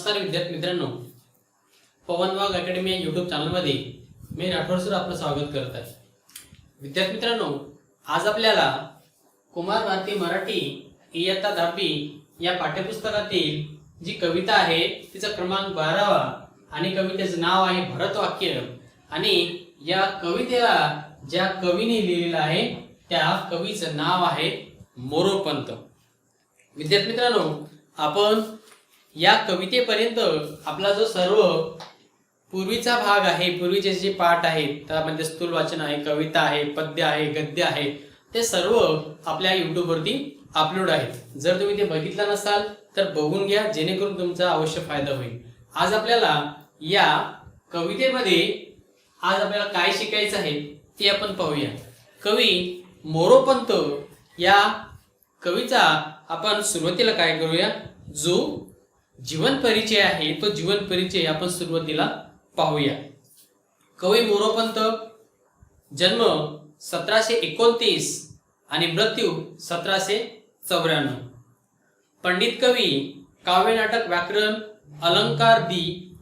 नमस्कार विद्यार्थी मित्रांनो, पवन वाघ अकॅडमी या यूट्यूब चॅनलमध्ये मी राठोड सर आपलं स्वागत करत आहे। विद्यार्थी मित्रांनो, आज आपल्याला कुमार भारती मराठी इयत्ता 10वी या पाठ्यपुस्तकातील जी कविता आहे तिचा क्रमांक 12वा आणि कवितेचं नाव आहे भरतवाक्य आणि या कवितेला ज्या कवीने लिहिलेलं आहे त्या कवीचं नाव आहे मोरोपंत। विद्यार्थी मित्रांनो, आपण या कवितेपर्यंत आपला जो सर्व पूर्वीचा भाग आहे, पूर्वीचे जे पाठ आहेत त्यामध्ये स्थूल वाचन आहे, कविता आहे, पद्य आहे, गद्य आहे, ते सर्व आपल्या YouTube वरती अपलोड आहेत। जर तुम्ही ते बघितलं नसाल तर बघून घ्या, जेणेकरून तुमचा अवश्य फायदा होईल। आज आपल्याला या कवितेमध्ये आज आपल्याला काय शिकायचं आहे ते आपण पाहूया। कवी मोरोपंत या कवीचा आपण सुरुवातीला काय करूया, जो जीवन परिचय आहे तो जीवन परिचय आपण सुरुवातीला पाहूया। कवी मोरोपंत जन्म 1729 आणि मृत्यू 1794। पंडित कवी, काव्य नाटक, व्याकरण,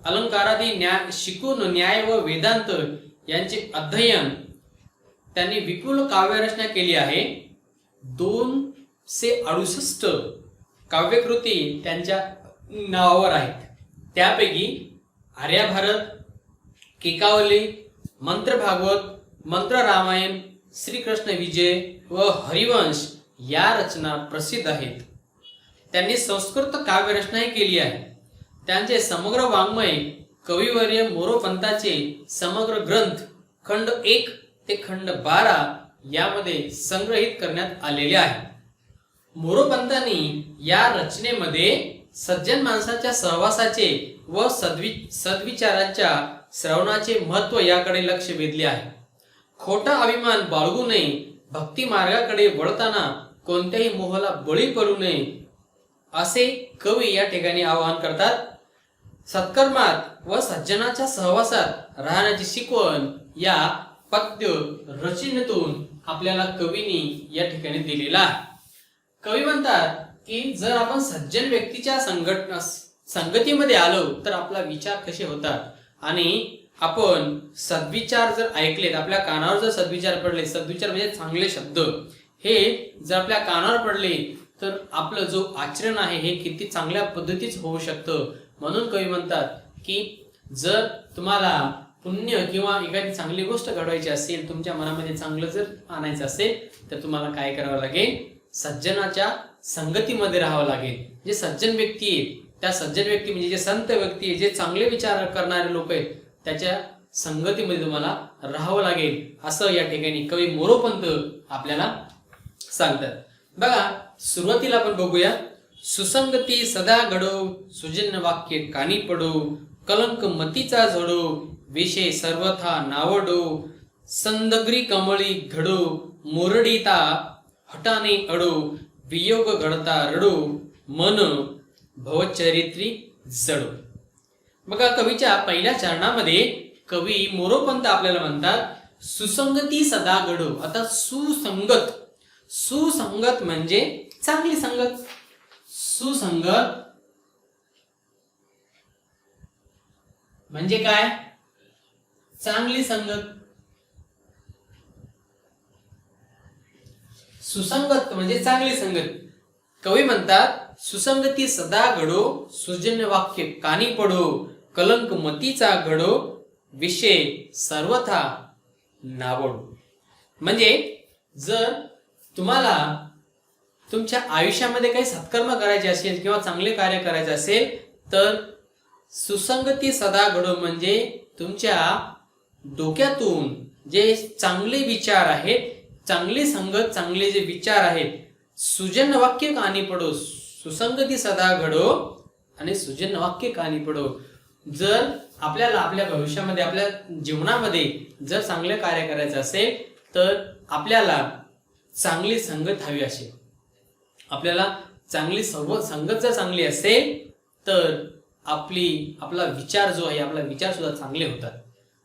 अलंकारादी न्याय शिकून न्याय व वेदांत यांचे अध्ययन त्यांनी विपुल काव्यरचना केली आहे। 268 काव्यकृती त्यांच्या नावावर आहेत। त्यापैकी आर्याभारत, केकावली, मंत्र भागवत, मंत्र रामायण, श्रीकृष्ण विजय व हरिवंश या रचना प्रसिद्ध आहेत। त्यांनी संस्कृत काव्यरचनाही केली आहे। त्यांचे समग्र वाङ्मय कविवर्य मोरोपंताचे समग्र ग्रंथ खंड 1 ते खंड 12 यामध्ये संग्रहित करण्यात आलेले आहे। मोरोपंतांनी या रचनेमध्ये सज्जन माणसाच्या सहवासाचे व सद्विचारांच्या श्रवणाचे महत्व याकडे लक्ष वेधले आहे। खोटा अभिमान बाळगू नये, भक्ती मार्गाकडे वळताना कोणत्याही मोहाला बळी पडू नये असे कवी या ठिकाणी आवाहन करतात। सत्कर्मात व सज्जनाच्या सहवासात राहण्याची शिकवण या पद्य रचनेतून आपल्याला कवीनी या ठिकाणी दिलेला आहे। कवी म्हणतात की जर आपण सज्जन व्यक्तीच्या संगतीमध्ये आलो तर आपला विचार कसे होतात आणि आपण सद्विचार जर ऐकलेत, आपल्या कानावर जर सद्विचार पडले, सद्विचार म्हणजे चांगले शब्द, हे जर आपल्या कानावर पडले तर आपलं जो आचरण आहे हे किती चांगल्या पद्धतीच होऊ शकतं। म्हणून कवी म्हणतात की जर तुम्हाला पुण्य किंवा एखादी चांगली गोष्ट घडवायची असेल, तुमच्या मनामध्ये चांगलं जर आणायचं असेल तर तुम्हाला काय करावं लागेल, सज्जनाच्या संगतीमध्ये राहावं लागेल। जे सज्जन व्यक्ती आहेत त्या सज्जन व्यक्ती म्हणजे जे संत व्यक्ती आहे, जे चांगले विचार करणारे लोक आहेत, त्याच्या संगतीमध्ये तुम्हाला राहावं लागेल असं या ठिकाणी कवी मोरोपंत आपल्याला सांगतात। बघा, सुरुवातीला आपण बघूया। सुसंगती सदा घडो, सुजन्य वाक्य कानी पडो, कलंक मतीचा झडो, विषय सर्वथा नावडो, संदग्री कमळी घडो, मुरडीता हटाने अडो, वियोग घडता रडो, मन भवचरित्री जडो। बघा, कवीच्या पहिल्या चरणामध्ये कवी मोरोपंत आपल्याला म्हणतात सुसंगती सदा घडो। आता सुसंगत म्हणजे चांगली संगत, सुसंगत म्हणजे काय, चांगली संगत। सुसंगत म्हणजे चांगली संगत। कवी म्हणतात सुसंगती सदा घडो, सुजन्य वाक्य कानी पडो, कलंक मतीचा घडो, विषय सर्वथा नावडो। म्हणजे जर तुम्हाला तुमच्या आयुष्यामध्ये काही सत्कर्म करायचे असेल किंवा चांगले कार्य करायचे असेल तर सुसंगती सदा घडो म्हणजे तुमच्या डोक्यातून जे चांगले विचार आहेत, चांगली संगत, चांगले जे विचार आहेत, सुजन्य वाक्य कानी पडो, सुसंगती सदा घडो आणि सुजन्य वाक्य कानी पडो। जर आपल्याला आपल्या भविष्यामध्ये, आपल्या जीवनामध्ये जर चांगले कार्य करायचं असेल तर आपल्याला चांगली संगत हवी असेल, आपल्याला चांगली संगत जर चांगली असेल तर आपला विचार जो आहे, आपला विचार सुद्धा चांगले होतात।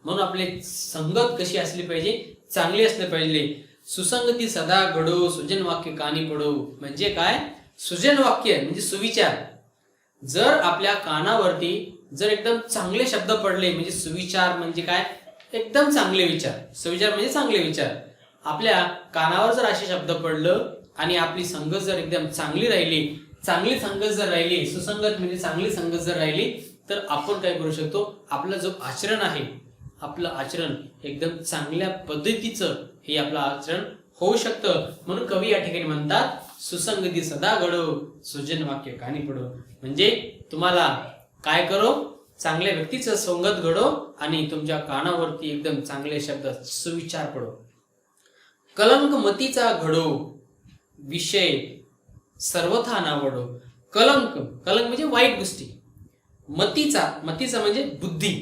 म्हणून आपली संगत कशी असली पाहिजे, चांगली असली पाहिजे। सुसंगती सदा घडो, सुजन वाक्य कानी पडो म्हणजे काय, सुजन वाक्य म्हणजे सुविचार, जर आपल्या कानावरती जर एकदम चांगले शब्द पडले, म्हणजे सुविचार म्हणजे काय, एकदम चांगले विचार, सुविचार म्हणजे चांगले विचार, आपल्या कानावर जर असे शब्द पडलं आणि आपली संगत जर एकदम चांगली राहिली, चांगली संगत जर राहिली, सुसंगत म्हणजे चांगली संगत जर राहिली, तर आपण काय करू शकतो, आपलं जो आचरण आहे, आपलं आचरण एकदम चांगल्या पद्धतीचं हे आपलं आचरण होऊ शकतं. म्हणून कवी या ठिकाणी म्हणतात, सुसंगती सदा घडो, सुजन वाक्य कानी पडो. म्हणजे तुम्हाला काय करो, चांगल्या व्यक्तीचं संगत घडो आणि तुमच्या कानावरती एकदम चांगले शब्द सुविचार पडो. कलंक मतीचा घडो, विषय सर्वथा नावडो. कलंक, कलंक म्हणजे वाईट गोष्टी. मतीचा म्हणजे बुद्धी,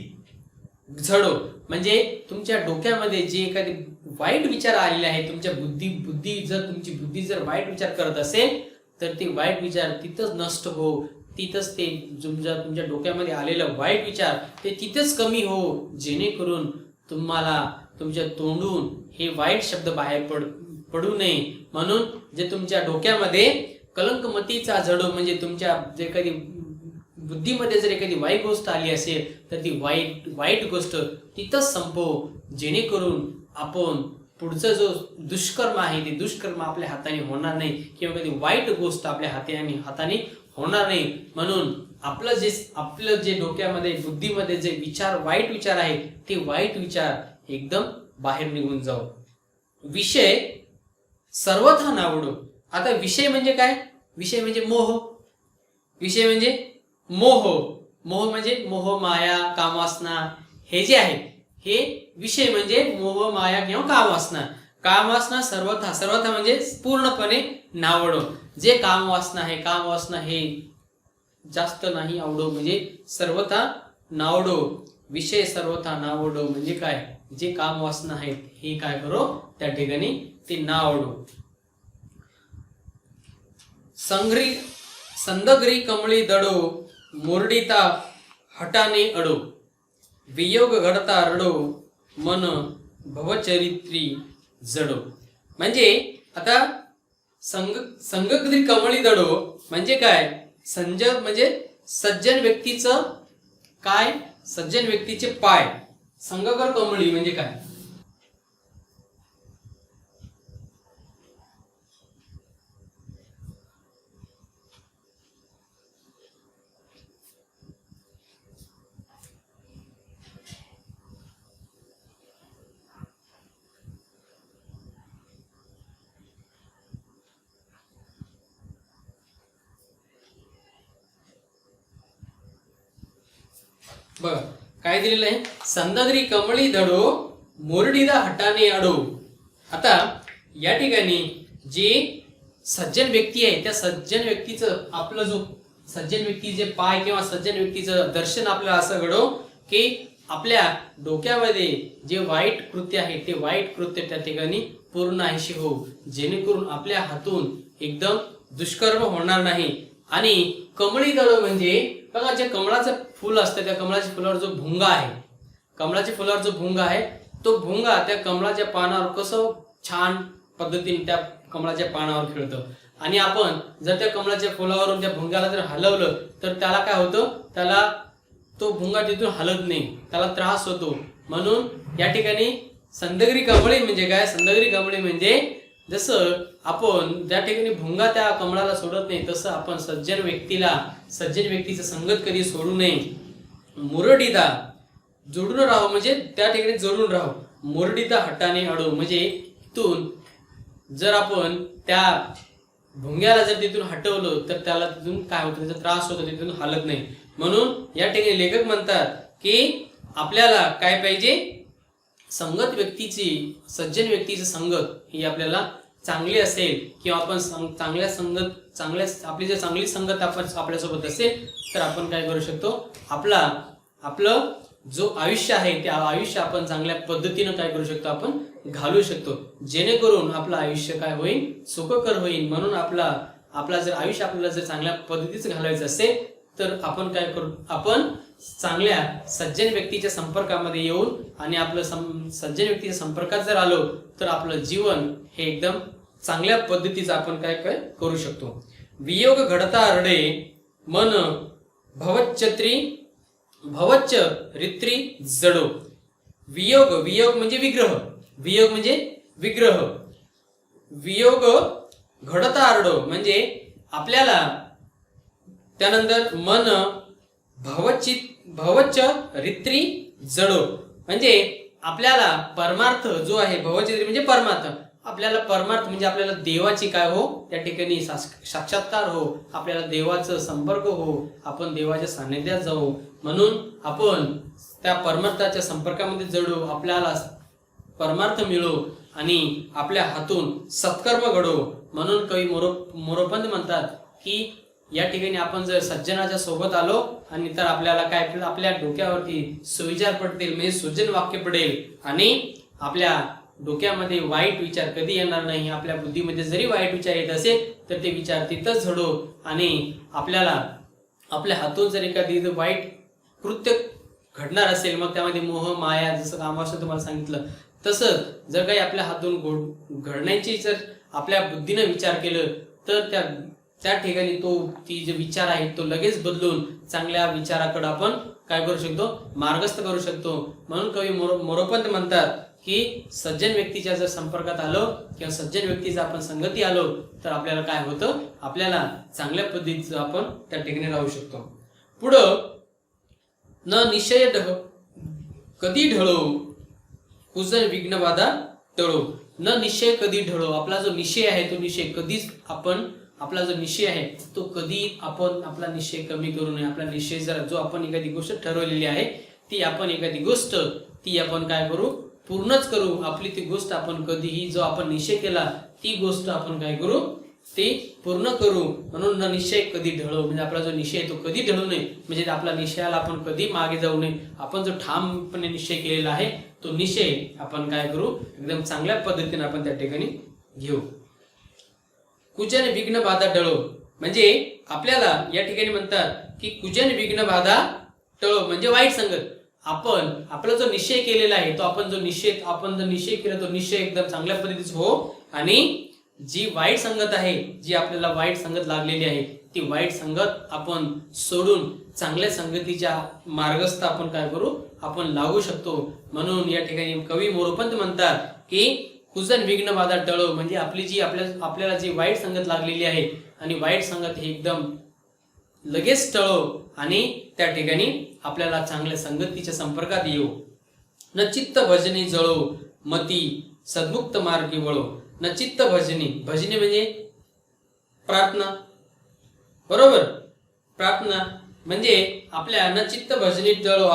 झडो म्हणजे तुमच्या डोक्यामध्ये जे एखादी वाईट विचार आलेले आहे, तुमच्या बुद्धी जर तुमची बुद्धी जर वाईट विचार करत असेल, तर ते वाईट विचार तिथंच नष्ट हो, तिथंच ते तुमच्या डोक्यामध्ये आलेलं वाईट विचार ते तिथंच कमी हो, जेणेकरून तुम्हाला तुमच्या तोंडून हे वाईट शब्द बाहेर पडू नये. म्हणून जे तुमच्या डोक्यामध्ये कलंकमतीचा झडो म्हणजे तुमच्या जे कधी बुद्धीमध्ये जर एखादी वाईट गोष्ट आली असेल, तर ती वाईट गोष्ट तिथंच संपव, जेणेकरून आपण पुढचं जो दुष्कर्म आहे ते दुष्कर्म आपल्या हाताने होणार नाही, किंवा कधी वाईट गोष्ट आपल्या हाताने होणार नाही. म्हणून आपलं जे डोक्यामध्ये बुद्धीमध्ये जे विचार वाईट विचार आहे, ते वाईट विचार एकदम बाहेर निघून जाऊ. विषय सर्वथा नावडो. आता विषय म्हणजे काय, विषय म्हणजे मोह. विषय म्हणजे मोह म्हणजे मोह, माया, कामवासना, हे जे आहे हे विषय म्हणजे मोह, माया किंवा कामवासना. कामवासना सर्वथा म्हणजे पूर्णपणे नावडो. जे कामवासना आहे, कामवासना हे जास्त नाही आवडो, म्हणजे सर्वथा नावडो. विषय सर्वथा नावडो म्हणजे काय, जे कामवासना आहेत हे काय करो, त्या ठिकाणी ते नावडो. संदग्री कमळी दडो, मुरडिता हटाने अडो. वियोग घडता रडो, मन भवचरित्री जडो. म्हणजे आता संगग्री कमळी दडो म्हणजे काय, म्हणजे सज्जन व्यक्तीचं काय, सज्जन व्यक्तीचे पाय. संगगर कमळी म्हणजे काय, बघा काय दिलेलं आहे, संदग्री कमळी दडो, मुरडीदा हटाने अडो. आता या ठिकाणी जे सज्जन व्यक्ती आहे, त्या सज्जन व्यक्तीचं आपलं जो सज्जन व्यक्तीचे पाय किंवा सज्जन व्यक्तीचं दर्शन आपल्याला असं घडो की आपल्या डोक्यामध्ये जे वाईट कृत्य आहे ते वाईट कृत्य त्या ठिकाणी पूर्ण नाहीशी हो, जेणेकरून आपल्या हातून एकदम दुष्कर्म होणार नाही. आणि कमळी दडो म्हणजे बघा, जे कमळाचं फुल असतं त्या कमळाच्या फुलावर जो भुंगा आहे, कमळाच्या फुलावर जो भुंगा आहे, तो भुंगा त्या कमळाच्या पानावर कसं छान पद्धतीने त्या कमळाच्या पानावर खेळतं. आणि आपण जर त्या कमळाच्या फुलावरून त्या भुंग्याला जर हलवलं तर त्याला काय होतं, त्याला तो भुंगा तिथून हलत नाही, त्याला त्रास होतो. म्हणून या ठिकाणी संदग्री कमळी म्हणजे काय, संदग्री कमळी म्हणजे जसं आपण त्या ठिकाणी भुंगा त्या कमळाला सोडत नाही, तसं आपण सज्जन व्यक्तीचं संगत कधी सोडू नये. मुरडीदा जोडून राहू म्हणजे त्या ठिकाणी जोडून राहू. मुरडीदा हटाने अडो म्हणजे तिथून जर आपण त्या भुंग्याला जर तिथून हटवलं तर त्याला तिथून काय होतं, त्याचा त्रास होतो, तिथून हलत नाही. म्हणून या ठिकाणी लेखक म्हणतात की आपल्याला काय पाहिजे, संगत व्यक्तीची, सज्जन व्यक्तीची संगत ही आपल्याला चांगली असेल किंवा आपण आपली जर चांगली संगत आपण आपल्यासोबत असेल तर आपण काय करू शकतो, आपलं जो आयुष्य आहे ते आयुष्य आपण चांगल्या पद्धतीनं काय करू शकतो, आपण घालू शकतो, जेणेकरून आपलं आयुष्य काय होईल, सुखकर होईल. म्हणून आपला जर आयुष्य आपल्याला जर चांगल्या पद्धतीचं घालायचं असेल तर आपण काय करू, आपण चांगल्या सज्जन व्यक्तीच्या संपर्कामध्ये येऊन आणि आपलं सज्जन व्यक्तीच्या संपर्कात जर आलो तर आपलं जीवन हे एकदम चांगल्या पद्धतीचं आपण काय करू शकतो. वियोग घडता रडे, मन भवच्चत्री भवच्च रित्री जडो. वियोग, वियोग म्हणजे विग्रह, वियोग म्हणजे विग्रह. वियोग घडता आरडो म्हणजे आपल्याला त्यानंतर मन भवच्च रित्री जडो म्हणजे आपल्याला परमार्थ जो आहे, भवचित्री म्हणजे परमार्थ, आपल्याला परमार्थ म्हणजे आपल्याला देवाची काय हो, त्या ठिकाणी साक्षात्कार हो, आपल्याला देवाचा संपर्क हो, आपण देवाच्या सान्निध्यात जाऊ, म्हणून आपण त्या परमार्थाच्या संपर्कामध्ये जडू, आपल्याला परमार्थ मिळो आणि आपल्या हातून सत्कर्म घडो. म्हणून कवी मोरोपंत म्हणतात की या ठिकाणी आपण जर सज्जनाच्या सोबत आलो आणि तर आपल्याला काय, आपल्या डोक्यावरती सुविचार पडतील, म्हणजे सुजन वाक्य पडेल आणि आपल्या डोक्यामध्ये वाईट विचार कधी येणार नाही. आपल्या बुद्धीमध्ये जरी वाईट विचार येत असेल तर ते विचार तिथंच झडो आणि आपल्याला आपल्या हातून जर एखादी वाईट कृत्य घडणार असेल, मग त्यामध्ये मोह माया, जसं कामाचं तुम्हाला सांगितलं तसंच जर काही आपल्या हातून घडण्याची जर आपल्या बुद्धीनं विचार केलं तर त्या ठिकाणी ती जे विचार आहे तो लगेच बदलून चांगल्या विचाराकडे आपण काय करू शकतो, मार्गस्थ करू शकतो. म्हणून कवी मोरोपंत म्हणतात की सज्जन व्यक्तीच्या जर संपर्कात आलो किंवा सज्जन व्यक्तीचा आपण संगती आलो तर आपल्याला काय होतं, आपल्याला चांगल्या पद्धतीचं आपण त्या ठिकाणी राहू शकतो. पुढं न निश्चय कधी ढळो कुजन विघ्न बाधा टळो. न निश्चय कधी ढळो, आपला जो निश्चय आहे तो निश्चय कधीच आपला जो निश्चय आहे तो कधी आपण आपला निश्चय कमी करू नये. आपला निश्चय जर जो आपण एखादी गोष्ट ठरवलेली आहे ती आपण एखादी गोष्ट ती आपण काय करू, पूर्णच करू. आपली ती गोष्ट आपण कधीही जो आपण निश्चय केला ती गोष्ट आपण काय करू, ती पूर्ण करू. म्हणून न निश्चय कधी ढळो म्हणजे आपला जो निश्चय तो कधी ढळू नये, म्हणजे आपला निश्चयाला आपण कधी मागे जाऊ नये. आपण जो ठामपणे निश्चय केलेला आहे तो निश्चय आपण काय करू, एकदम चांगल्या पद्धतीने आपण त्या ठिकाणी घेऊ. कुजन विघ्न बाधा टळो म्हणजे आपल्याला या ठिकाणी म्हणतात की कुजन विघ्न बाधा टळो म्हणजे वाईट संगत. आपण आपला जो निश्चय केलेला आहे तो आपण जो निश्चय केला तो निश्चय एकदम चांगल्या पद्धतीचा हो, आणि जी वाईट संगत आहे, जी आपल्याला वाईट संगत लागलेली आहे ती वाईट संगत आपण सोडून चांगल्या संगतीच्या मार्गस्थ आपण काय करू, आपण लागू शकतो. म्हणून या ठिकाणी कवी मोरोपंत म्हणतात की कुजन विघ्न बाधा टळो म्हणजे आपली जी आपल्याला जी वाईट संगत लागलेली आहे आणि वाईट संगत ही एकदम लगेच टळो आणि त्या ठिकाणी आपल्याला चांगल्या संगतीच्या संपर्कात येऊ. न चित्त भजनी जळो मती सद्मुक्त मार्गी वळो. न चित्त भजनी, भजनी म्हणजे प्रार्थना, बरोबर, प्रार्थना म्हणजे आपल्या न चित्त भजनी जळो,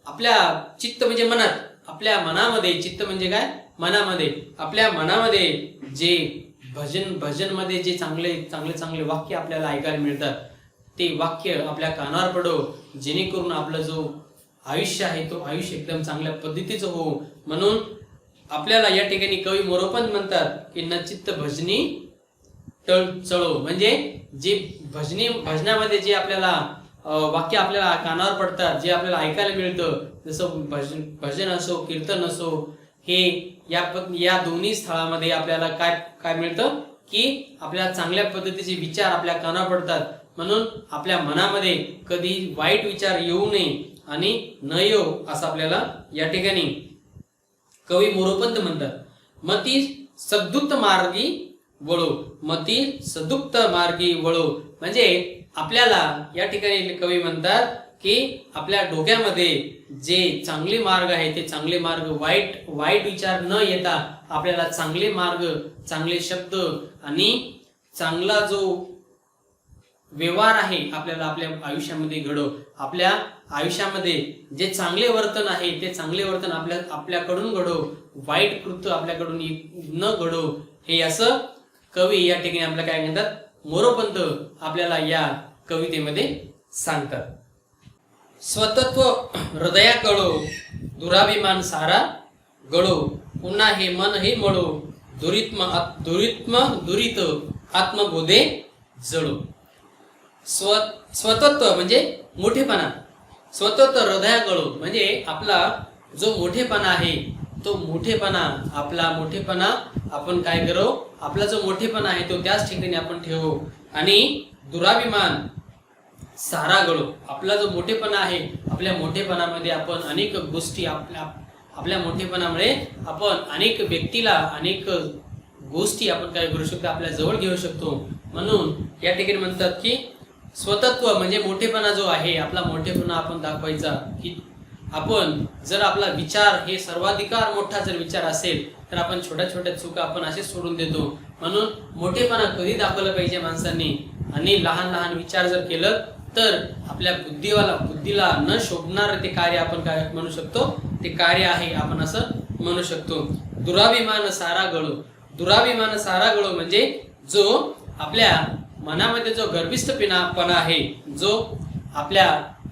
आपल्या चित्त म्हणजे मनात, आपल्या मनामध्ये, चित्त म्हणजे काय, मनामध्ये, आपल्या मनामध्ये जे भजन मध्ये जे चांगले वाक्य आपल्याला ऐकायला मिळतात ते वाक्य आपल्या कानावर पडो, जेणेकरून आपलं जो आयुष्य आहे तो आयुष्य एकदम चांगल्या पद्धतीचं हो. म्हणून आपल्याला या ठिकाणी कवी मोरोपंत म्हणतात की न चित्त भजनी चळो म्हणजे जे भजनामध्ये जे आपल्याला वाक्य आपल्याला कानावर पडतात, जे आपल्याला ऐकायला मिळतं, जसं भजन असो कीर्तन असो, हे या दोन्ही स्थळामध्ये आपल्याला काय मिळतं की आपल्याला चांगल्या पद्धतीचे विचार आपल्या कानावर पडतात. म्हणून आपल्या मनामध्ये कधी वाईट विचार येऊ नये आणि न येऊ असं आपल्याला या ठिकाणी कवी मोरोपंत म्हणतात. मती सद्युक्त मार्गी वळो, मती सद्युक्त मार्गी वळो म्हणजे आपल्याला या ठिकाणी कवी म्हणतात की आपल्या डोक्यामध्ये जे चांगले मार्ग आहे ते चांगले मार्ग, वाईट विचार न येता आपल्याला चांगले मार्ग, चांगले शब्द आणि चांगला जो व्यवहार आहे आपल्याला आपल्या आयुष्यामध्ये घडो. आपल्या आयुष्यामध्ये जे चांगले वर्तन आहे ते चांगले वर्तन आपल्याकडून घडो, वाईट कृत्य आपल्याकडून न घडो. हे असं कवी या ठिकाणी आपल्याला काय म्हणतात, मोरोपंत आपल्याला या कवितेमध्ये सांगतात. स्वतत्व हृदया कळो दुराभिमान सारा गळो, पुन्हा हे मन हे मळो दुरित आत्मबोधे जळो. स्वतत्व म्हणजे मोठेपणा, स्वतत्व हृदया कळो म्हणजे आपला जो मोठेपणा आहे तो आपला मोठेपणा आपण काय करो, आपला जो मोठेपणा आहे तो त्याच ठिकाणी आपण ठेवू आणि दुराभिमान सारा गळो. आपला जो मोठेपणा आहे, आपल्या मोठेपणामध्ये आपण अनेक गोष्टी आपल्या मोठेपणामुळे आपण अनेक व्यक्तीला अनेक गोष्टी आपण काय करू शकतो, आपल्या जवळ घेऊ शकतो. म्हणून या ठिकाणी म्हणतात की स्वतत्व म्हणजे मोठेपणा जो आहे, आपला मोठेपणा आपण दाखवायचा की आपण जर आपला विचार हे सर्वाधिकार मोठा जर विचार असेल तर आपण छोट्या छोट्या चुका आपण असेच सोडून देतो. म्हणून मोठेपणा कधी दाखवलं पाहिजे माणसांनी, आणि लहान लहान विचार जर केलं तर आपल्या बुद्धीला न शोभणार ते कार्य आपण काय म्हणू शकतो, ते कार्य आहे आपण असं म्हणू शकतो. दुराभिमान सारा गळो. दुराभिमान सारा गळो म्हणजे जो आपल्या मनामध्ये जो गर्विष्ठपणा आहे, जो आपल्या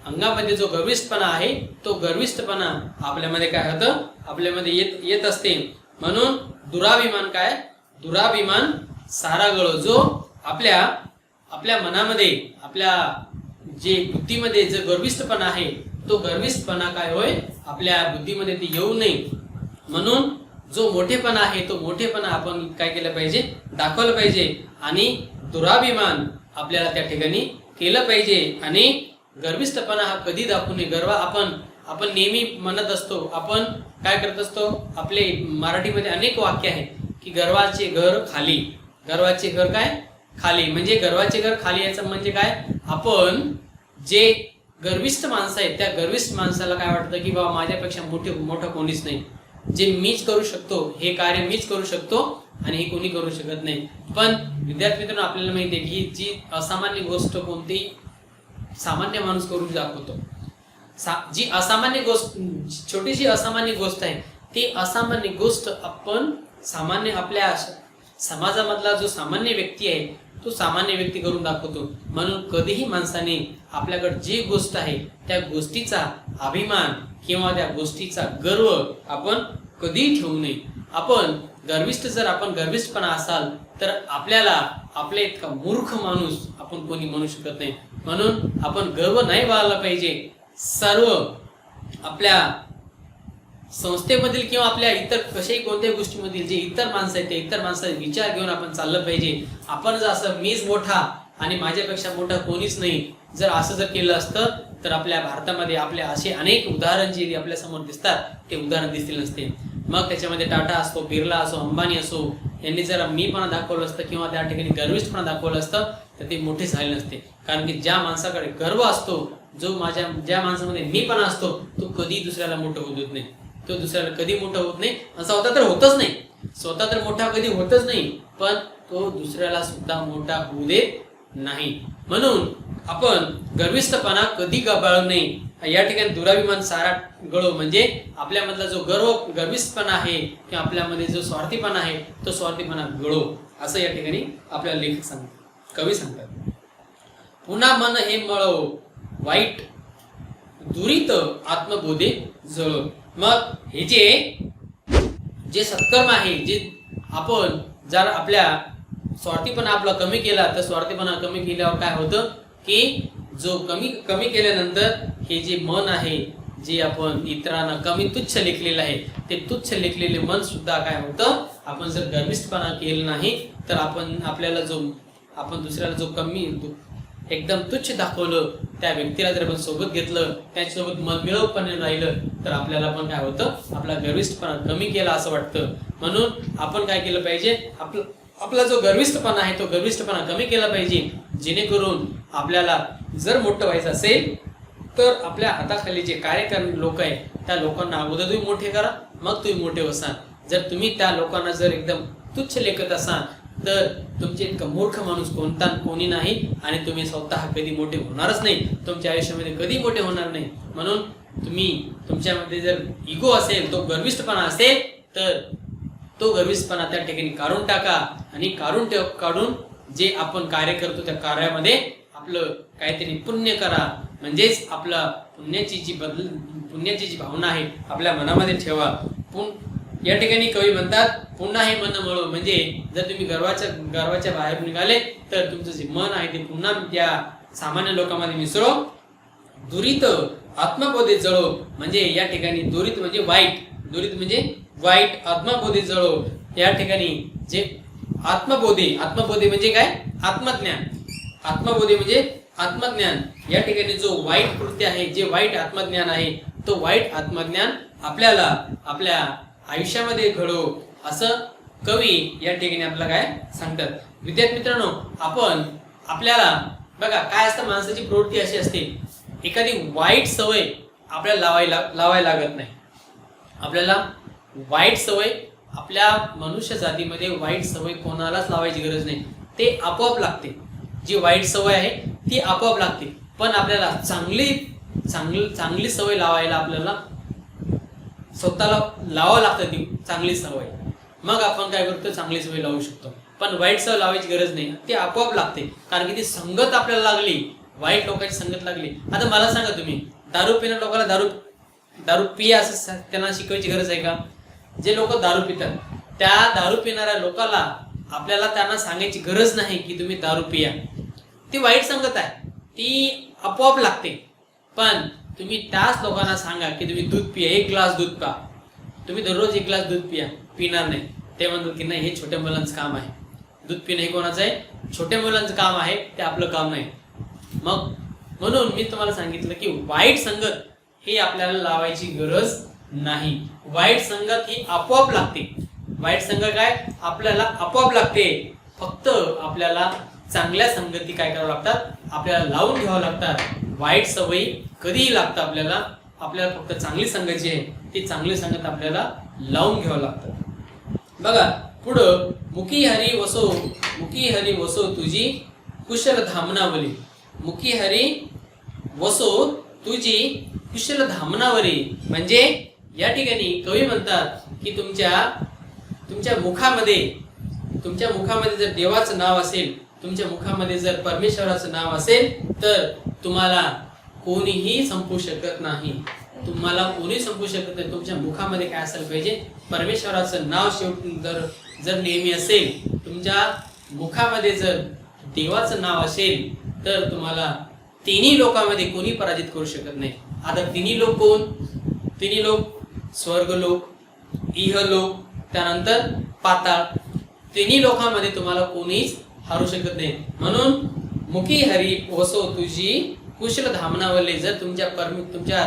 अंगामध्ये जो गर्विष्ठपणा आहे, तो गर्विष्ठपणा आपल्यामध्ये काय होतं, आपल्यामध्ये येत असते. म्हणून दुराभिमान काय, दुराभिमान सारा गळो. जो आपल्या मनामध्ये आपल्या जे बुद्धीमध्ये जो गर्विष्ठपणा आहे, तो गर्विष्ठपणा काय होय आपल्या बुद्धीमध्ये ते येऊ नये. म्हणून जो मोठेपणा आहे तो मोठेपणा आपण काय केलं पाहिजे, दाखवलं पाहिजे. आणि दुराभिमान आपल्याला त्या ठिकाणी केलं पाहिजे. आणि गर्विष्ठपणा हा कधी दाखवू नये. गर्व आपण नेहमी म्हणत असतो, आपण काय करत असतो, आपले मराठीमध्ये अनेक वाक्य आहेत की गर्वाचे घर खाली. गर्वाचे घर काय खाली, म्हणजे गर्वाचे घर खाली याचं म्हणजे काय, आपण जे गर्विष्ठ माणसं आहेत त्या गर्विष्ठ माणसाला काय वाटतं की बाबा माझ्यापेक्षा मोठं कोणीच नाही, जे मीच करू शकतो, हे कार्य मीच करू शकतो आणि हे कोणी करू शकत नाही. पण विद्यार्थी मित्रांनो, आपल्याला माहिती आहे की जी असामान्य गोष्ट कोणती सामान्य माणूस करून दाखवतो, जी असामान्य गोष्ट, छोटीशी असामान्य गोष्ट आहे, ती असामान्य गोष्ट आपण सामान्य आपल्या समाजामधला जो सामान्य व्यक्ती आहे तो सामान्य व्यक्ती करून दाखवतो. म्हणून कधीही माणसाने आपल्याकडे जी गोष्ट आहे त्या गोष्टीचा अभिमान किंवा त्या गोष्टीचा गर्व आपण कधीही ठेवू नये. आपण गर्विष्ठपणा असाल तर आपल्याला आपल्या इतका मूर्ख माणूस आपण कोणी म्हणू शकत नाही. म्हणून आपण गर्व नाही बाळगला पाहिजे. सर्व आपल्या संस्थेमधील किंवा आपल्या इतर कशाही कोणत्याही गोष्टीमधील जे इतर माणसं आहेत ते इतर माणसाचे विचार घेऊन आपण चाललं पाहिजे. आपण जर असं मीच मोठा आणि माझ्यापेक्षा मोठा कोणीच नाही जर असं जर केलं असतं तर आपल्या भारतामध्ये आपले असे अनेक उदाहरण जे आपल्या समोर दिसतात ते उदाहरण दिसतील नसते. मग त्याच्यामध्ये टाटा असो, बिर्ला असो, अंबानी असो, यांनी जर मीपणा दाखवलं असतं किंवा त्या ठिकाणी गर्विष्ठपणा दाखवलं असतं तर ते मोठे झाले नसते. कारण की ज्या माणसाकडे गर्व असतो, ज्या माणसामध्ये मीपणा असतो, तो कधी दुसऱ्याला मोठं होत नाही, तो दुसऱ्याला कधी मोठा होत नाही. स्वतः तर होतच नाही, स्वतः तर मोठा कधी होतच नाही, पण तो दुसऱ्याला सुद्धा मोठा होऊ देत नाही. म्हणून आपण गर्विष्ठपणा कधी गबाळू नये. या ठिकाणी दुराभिमान सारा गळो म्हणजे आपल्यामधला जो गर्विष्ठपणा आहे किंवा आपल्यामध्ये जो स्वार्थीपणा आहे तो स्वार्थीपणा गळो, असं या ठिकाणी आपल्याला लेखक सांगतात, कवी सांगतात. पुन्हा मन हे मळो वाईट दुरित आत्मबोधे जळो. मग हे जे सत्कर्म आहे, जे आपण जर आपल्या स्वार्थीपणा आपला कमी केला तर स्वार्थीपणा कमी केल्यावर काय होतं की जो कमी केल्यानंतर हे जे मन आहे, जे आपण इतरांना कमी तुच्छ लेखलेलं आहे, ते तुच्छ लेखलेले मन सुद्धा काय होतं, आपण जर गर्विष्ठपणा केलं नाही तर आपण दुसऱ्याला जो कमी एकदम तुच्छ दाखवलं, त्या व्यक्तीला जर आपण सोबत घेतलं, त्याच्यासोबत मनमिळाऊपणे राहिलं तर आपल्याला पण काय होतं, आपला गर्विष्ठपणा कमी केला असं वाटतं. म्हणून आपण काय केलं पाहिजे, आपला जो गर्विष्ठपणा आहे तो गर्विष्ठपणा कमी केला पाहिजे, जेणेकरून आपल्याला जर मोठं व्हायचं असेल तर आपल्या हाताखाली जे कार्यकारी लोक आहे त्या लोकांना अगोदर तुम्ही मोठे करा, मग तुम्ही मोठे होसाल. जर तुम्ही त्या लोकांना जर एकदम तुच्छ लेखत असाल तर तुमचे इतका मूर्ख माणूस कोणी नाही आणि तुम्ही स्वतः कधी मोठे होणारच नाही, तुमच्या आयुष्यामध्ये कधी मोठे होणार नाही. म्हणून तुम्ही तुमच्यामध्ये जर इगो असेल, तो गर्विष्ठपणा असेल तर तो गर्विष्ठपणा त्या ठिकाणी काढून टाका आणि काढून जे आपण कार्य करतो त्या कार्यामध्ये आपलं काहीतरी पुण्य करा. म्हणजेच आपला पुण्याची जी भावना आहे आपल्या मनामध्ये ठेवा. या ठिकाणी कवी म्हणतात पुन्हा हे मन मळो, म्हणजे जर तुम्ही गर्वाच्या बाहेर निघाले तर तुमचं जे मन आहे ते पुन्हा त्या सामान्य लोकांमध्ये मिसळो. दुरित आत्मबोधे जळो, म्हणजे या ठिकाणी दुरित म्हणजे वाईट आत्मबोधे जळो. या ठिकाणी जे आत्मबोधे म्हणजे काय, आत्मज्ञान. आत्मबोधी म्हणजे आत्मज्ञान. या ठिकाणी जो वाईट कृत्य आहे, जे वाईट आत्मज्ञान आहे, तो वाईट आत्मज्ञान आपल्याला आपल्या आयुष्यामध्ये घडो, असं कवी या ठिकाणी आपल्याला काय सांगतात. विद्यार्थी मित्रांनो, आपण आपल्याला बघा काय असतं, माणसाची प्रवृत्ती अशी असते, एखादी वाईट सवय आपल्याला लावायला लागत नाही. आपल्याला वाईट सवय, आपल्या मनुष्य जातीमध्ये वाईट सवय कोणालाच लावायची गरज नाही, ते आपोआप लागते. जी वाईट सवय आहे ती आपोआप लागते. पण आपल्याला चांगली सवय लावायला आपल्याला स्वतःला लावावं लागतं, ती चांगली सवय. मग आपण काय करतो, चांगली सवय लावू शकतो. पण वाईट सवय लावायची गरज नाही, ती आपोआप लागते. कारण की ती संगत आपल्याला लागली, वाईट लोकांची संगत लागली. आता मला सांगा, तुम्ही दारू पिणाऱ्या लोकांना दारू पिया असं त्यांना शिकवायची गरज आहे का? जे लोक दारू पितात, त्या दारू पिणाऱ्या लोकांना आपल्याला त्यांना सांगायची गरज नाही की तुम्ही दारू पिया. ती वाईट संगत आहे, ती आपोआप लागते. पण तुम्ही त्याच लोकांना सांगा की तुम्ही दूध पिया, 1 ग्लास दूध पा. तुम्ही दररोज 1 ग्लास दूध पिणार नाही. ते म्हणतात की नाही, हे छोट्या मुलांचं काम आहे. दूध पिणं हे कोणाचं आहे? छोट्या मुलांचं काम आहे, ते आपलं काम नाही. मग म्हणून मी तुम्हाला सांगितलं की वाईट संगत ही आपल्याला लावायची गरज नाही. वाईट संगत ही आपोआप लागते. वाईट संगत काय आपल्याला आपोआप लागते. फक्त आपल्याला चांगल्या संगती काय करावं लागतात, आपल्याला लावून घ्यावं लागतात. वाईट सवयी कधीही लागतात आपल्याला फक्त चांगली संगत जी आहे ती चांगली संगत आपल्याला लावून घ्यावं लागतं. बघा पुढं, मुखी हरी वसो तुझी कुशल धामनावली. मुखी हरी वसो तुझी कुशल धामनावरी म्हणजे या ठिकाणी कवी म्हणतात की तुमच्या मुखामध्ये जर देवाचं नाव असेल, तुमच्या मुखामध्ये जर परमेश्वराचं नाव असेल, तर तुम्हाला कोणीही संपू शकत नाही. तुम्हाला कोणी संपू शकत नाही. तुमच्या मुखामध्ये काय असायला पाहिजे, परमेश्वराचं नाव शेवटी जर नेहमी असेल, तुमच्या मुखामध्ये जर देवाचं नाव असेल, तर तुम्हाला तिन्ही लोकांमध्ये कोणी पराजित करू शकत नाही. आता तिन्ही लोक कोण? तिन्ही लोक स्वर्गलोक, इहलोक, त्यानंतर पाताळ. तिन्ही लोकांमध्ये तुम्हाला कोणीच हारू शकत नाही. म्हणून मुखी हरी वसो तुझी कुशल धामनावले. जर तुमच्या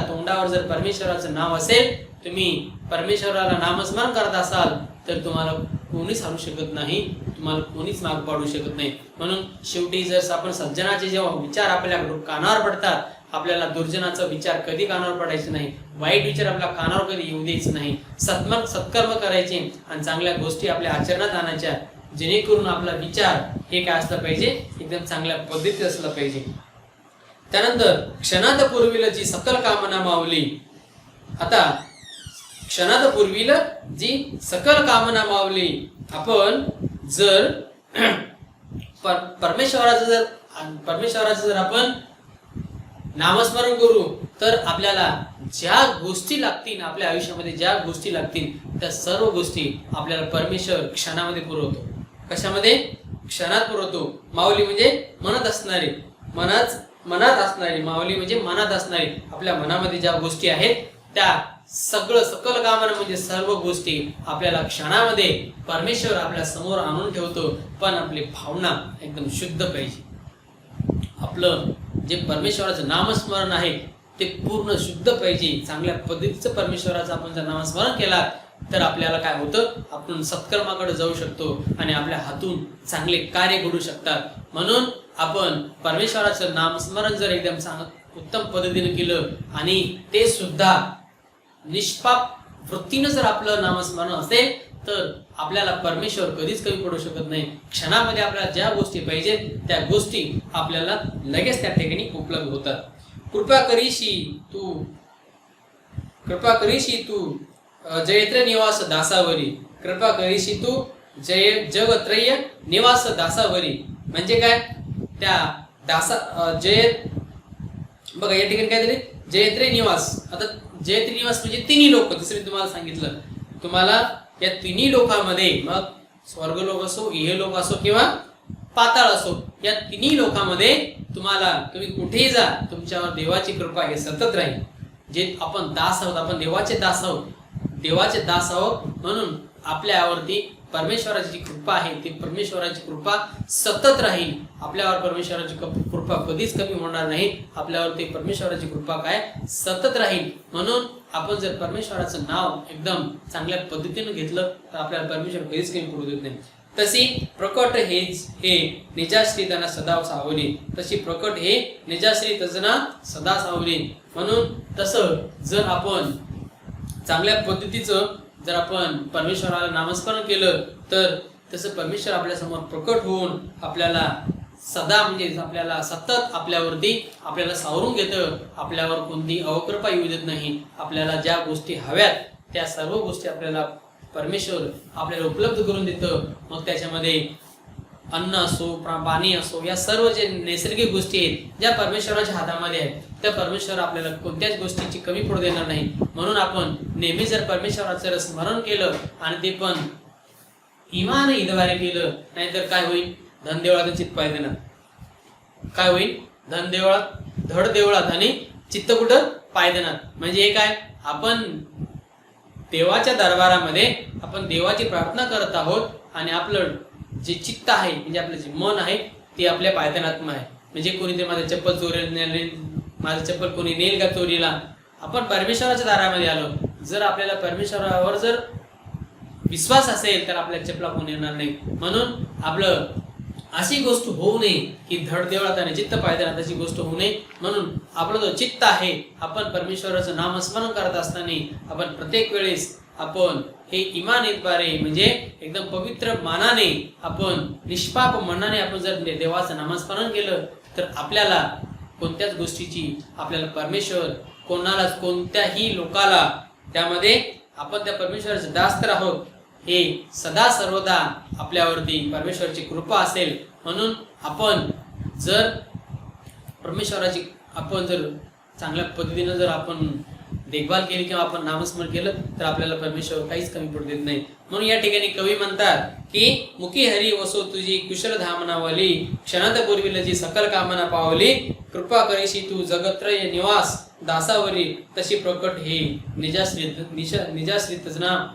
तोंडावर जर परमेश्वराचं नाव असेल, तुम्ही परमेश्वराला नामस्मरण करत असाल, तर तुम्हाला कोणीच हारू शकत नाही, तुम्हाला कोणीच माग पाडू शकत नाही. म्हणून शेवटी जर आपण सज्जनाचे जेव्हा विचार आपल्या कानावर पडतात, आपल्याला दुर्जनाचा विचार कधी कानावर पडायचे नाही, वाईट विचार आपल्या कानावर कधी येऊ द्यायचे नाही. सत्कर्म करायचे आणि चांगल्या गोष्टी आपल्या आचरणात आणायच्या, जेणेकरून आपला विचार हे काय असला पाहिजे, एकदम चांगल्या पद्धतीत असला पाहिजे. त्यानंतर क्षणात पूर्वीला जी सकल कामना मावली. आता क्षणात पूर्वीला जी सकल कामना मावली. आपण जर परमेश्वराचं जर आपण नामस्मरण करू, तर आपल्याला ज्या गोष्टी लागतील, आपल्या आयुष्यामध्ये ज्या गोष्टी लागतील, त्या सर्व गोष्टी आपल्याला परमेश्वर क्षणामध्ये पुरवतो. कशामध्ये? क्षणात पुरवतो. माऊली म्हणजे मनात असणारी, माऊली म्हणजे मनात असणारी. आपल्या मनामध्ये ज्या गोष्टी आहेत त्या सकल कामना म्हणजे सर्व गोष्टी आपल्याला क्षणामध्ये परमेश्वर आपल्या समोर आणून ठेवतो. पण आपली भावना एकदम शुद्ध पाहिजे. आपलं जे परमेश्वराचं नामस्मरण आहे ते पूर्ण शुद्ध पाहिजे. चांगल्या पद्धतीचं परमेश्वराचं आपण जर नामस्मरण केला, तर आपल्याला काय होतं, आपण सत्कर्माकडे जाऊ शकतो आणि आपल्या हातून चांगले कार्य घडू शकतात. म्हणून आपण परमेश्वराचं नामस्मरण जर एकदम उत्तम पद्धतीने केलं आणि ते सुद्धा निष्पाप वृत्तीनं जर आपलं नामस्मरण असेल, तर आपल्याला परमेश्वर कधीच कमी पडू शकत नाही. क्षणामध्ये आपल्याला ज्या गोष्टी पाहिजेत त्या गोष्टी आपल्याला लगेच त्या ठिकाणी उपलब्ध होतात. कृपा करीशी तू जयत्र निवास दासावरी. कृपा करीशी तू जगत्रय निवास दासावरी म्हणजे काय, त्या बघा या ठिकाणी काय झाले, जयत्रे निवास. आता जयत्रे निवास म्हणजे तिन्ही लोक, जसं मी तुम्हाला सांगितलं, तुम्हाला या तिन्ही लोकांमध्ये, मग स्वर्गलोक असो, इहलोक असो किंवा पाताळ असो, या तिन्ही लोकांमध्ये तुम्ही कुठेही जा, तुमच्यावर देवाची कृपा हे सतत राहील. जे आपण दास आहोत, आपण देवाचे दास आहोत, म्हणून आपल्यावरती परमेश्वराची जी कृपा आहे ती परमेश्वराची कृपा सतत राहील. आपल्यावर परमेश्वराची कृपा कधीच कमी होणार नाही. आपल्यावर ती परमेश्वराची कृपा काय सतत राहील. म्हणून आपण जर परमेश्वराचं नाव एकदम चांगल्या पद्धतीने घेतलं तर आपल्याला परमेश्वर कधीच कमी पडू देत नाही. तशी प्रकट हे निजाश्री त्यांना सदा सावली, तशी प्रकट हे निजाश्री तजना सदा सावली. म्हणून तसं जर आपण चांगल्या पद्धतीचं जर आपण परमेश्वराला नामस्मरण केलं तर तसं परमेश्वर आपल्या समोर प्रकट होऊन आपल्याला सदा म्हणजे आपल्याला सतत आपल्यावरती आपल्याला सावरून घेतं. आपल्यावर कोणती अवकृपा येऊ देत नाही. आपल्याला ज्या गोष्टी हव्यात त्या सर्व गोष्टी आपल्याला परमेश्वर आपल्याला उपलब्ध करून देतं. मग त्याच्यामध्ये अन्न असो पाणी असो या सर्व जे नैसर्गिक गोष्टी आहेत ज्या परमेश्वराच्या हातामध्ये आहेत त्या परमेश्वर आपल्याला कोणत्याच गोष्टीची कमी पडू देणार नाही. म्हणून आपण नेहमी जर परमेश्वराचं स्मरण केलं आणि ते पण इमान ईद्वारे केलं, नाहीतर काय होईल, धन देवळात चित्त पाय देणार. काय होईल, धन देवळात धड देवळात आणि चित्त कुठं पाय देणार. म्हणजे हे काय, आपण देवाच्या दरबारामध्ये आपण देवाची प्रार्थना करत आहोत आणि आपलं जे चित्त आहे म्हणजे आपलं जे मन आहे ते आपल्या पायथ्यानात्म आहे. म्हणजे कोणीतरी माझं चप्पल चोरीला माझं चप्पल कोणी नेल का चोरीला, आपण परमेश्वराच्या दारामध्ये आलो. जर आपल्याला परमेश्वरावर जर विश्वास असेल तर आपल्या चपला कोण येणार नाही. म्हणून आपलं अशी गोष्ट होऊ नये की धड देवळात आणि चित्त पायथ्यानात अशी गोष्ट होऊ नये. म्हणून आपलं जो चित्त आहे आपण परमेश्वराचं नामस्मरण करत असताना आपण प्रत्येक वेळेस आपण हे इमानद्वारे म्हणजे एकदम पवित्र मानाने आपण निष्पाप मनाने आपण जर देवाचं नामस्मरण केलं तर आपल्याला कोणत्याच गोष्टीची आपल्याला परमेश्वर कोणालाच कोणत्याही लोकाला त्यामध्ये आपण त्या परमेश्वराचे दास तर आहोत हे सदा सर्वदा आपल्यावरती परमेश्वराची कृपा असेल. म्हणून आपण जर परमेश्वराची आपण जर चांगल्या पद्धतीने जर आपण देखभाल केली किंवा आपण नामस्मरण केलं तर आपल्याला परमेश्वर काहीच कमी पडू देत नाही. म्हणून या ठिकाणी कवी म्हणतात की मुखी हरी वसो तुझी कुशल धामनावली, क्षणात पूर्वीलजी सकल कामना पावली, कृपा करीशी तू जगत्रय निवास दासावरी, तशी प्रकट हे निजाश्रित नाम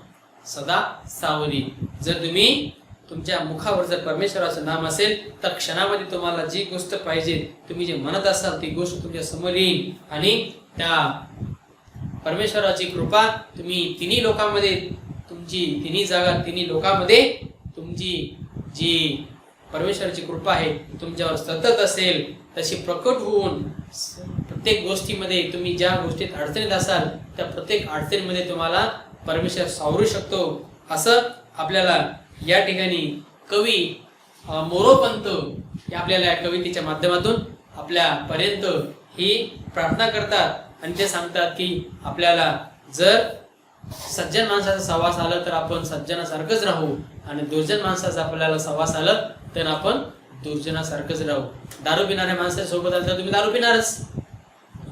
सदा सावरी. जर तुम्ही तुमच्या मुखावर जर परमेश्वराचं नाम असेल तर क्षणामध्ये तुम्हाला जी गोष्ट पाहिजे तुम्ही जे म्हणत असाल ती गोष्ट तुमच्या समोर येईल आणि त्या परमेश्वराची कृपा तुम्ही तिन्ही लोकांमध्ये तुमची तिन्ही जागा तिन्ही लोकांमध्ये तुमची जी परमेश्वराची कृपा आहे तुमच्यावर सतत असेल. तशी प्रकट होऊन प्रत्येक गोष्टीमध्ये तुम्ही ज्या गोष्टीत अडचणीत असाल त्या प्रत्येक अडचणीमध्ये तुम्हाला परमेश्वर सावरू शकतो. असं आपल्याला या ठिकाणी कवी मोरोपंत आपल्याला या कवितेच्या माध्यमातून आपल्यापर्यंत ही प्रार्थना करतात आणि ते सांगतात की आपल्याला जर सज्जन माणसाचा सहवास आला तर आपण सज्जनासारखंच राहू आणि दुर्जन माणसाचा आपल्याला सहवास आला तर आपण दुर्जनासारखंच राहू. दारू पिणाऱ्या माणसाच्या सोबत आला तर तुम्ही दारू पिणारच.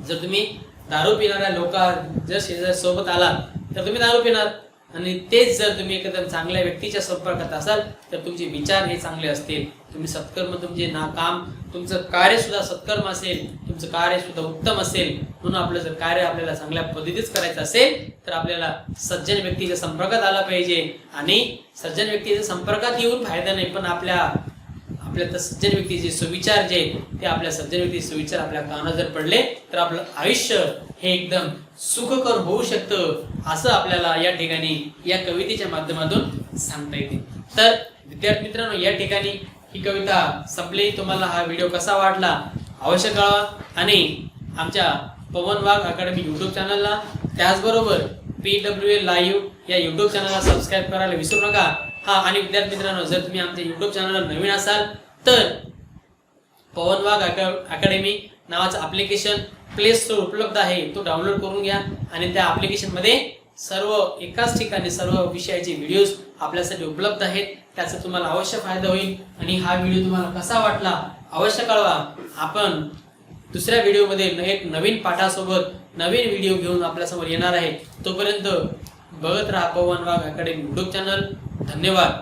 जर तुम्ही दारू पिणाऱ्या जर शेजाऱ्या सोबत आला तर तुम्ही दारू पिणार आणि तेच जर तुम्ही एखाद्या चांगल्या व्यक्तीच्या संपर्कात असाल तर तुमचे विचार हे चांगले असतील. तुम्ही सत्कर्म तुमचे काम तुमचं कार्य सुद्धा सत्कर्म असेल, तुमचं कार्य सुद्धा उत्तम असेल. म्हणून आपलं जर कार्य आपल्याला चांगल्या पद्धतीच करायचं असेल तर आपल्याला सज्जन व्यक्तीच्या संपर्कात आला पाहिजे. आणि सज्जन व्यक्तीच्या संपर्कात येऊन फायदा नाही, पण आपल्या सज्जन व्यक्तीचे सुविचार जे ते आपल्या सज्जन व्यक्तीचे सुविचार आपल्या कानावर जर पडले तर आपलं आयुष्य हे एकदम सुखकर होऊ शकतं. असं आपल्याला या ठिकाणी या कवितेच्या माध्यमातून सांगता येते. तर विद्यार्थी मित्रांनो या ठिकाणी ही कविता संपली. तुम्हाला हा व्हिडिओ कसा वाटला अवश्य कळवा आणि आमच्या पवन वाघ अकॅडमी यूट्यूब चॅनलला त्याचबरोबर PWA लाईव्ह या यूट्यूब चॅनलला सबस्क्राईब करायला विसरू नका. आणि विद्यार्थी मित्रांनो जर तुम्ही आमच्या यूट्यूब चॅनलला नवीन असाल तर पवन वाघ अकॅडमी नावाचं ॲप्लिकेशन प्ले स्टोर उपलब्ध आहे, तो डाउनलोड करून घ्या आणि त्या ॲप्लिकेशनमध्ये सर्व एकाच ठिकाणी सर्व विषयाचे व्हिडिओज आपल्यासाठी उपलब्ध आहेत. त्याचा तुम्हाला अवश्य फायदा होईल. आणि हा व्हिडिओ तुम्हाला कसा वाटला अवश्य कळवा. आपण दुसऱ्या व्हिडिओमध्ये एक नवीन पाठासोबत नवीन व्हिडिओ घेऊन आपल्यासमोर येणार आहे. तोपर्यंत बघत राहा पवन वाघ अकॅडमी यूट्यूब चॅनल. धन्यवाद.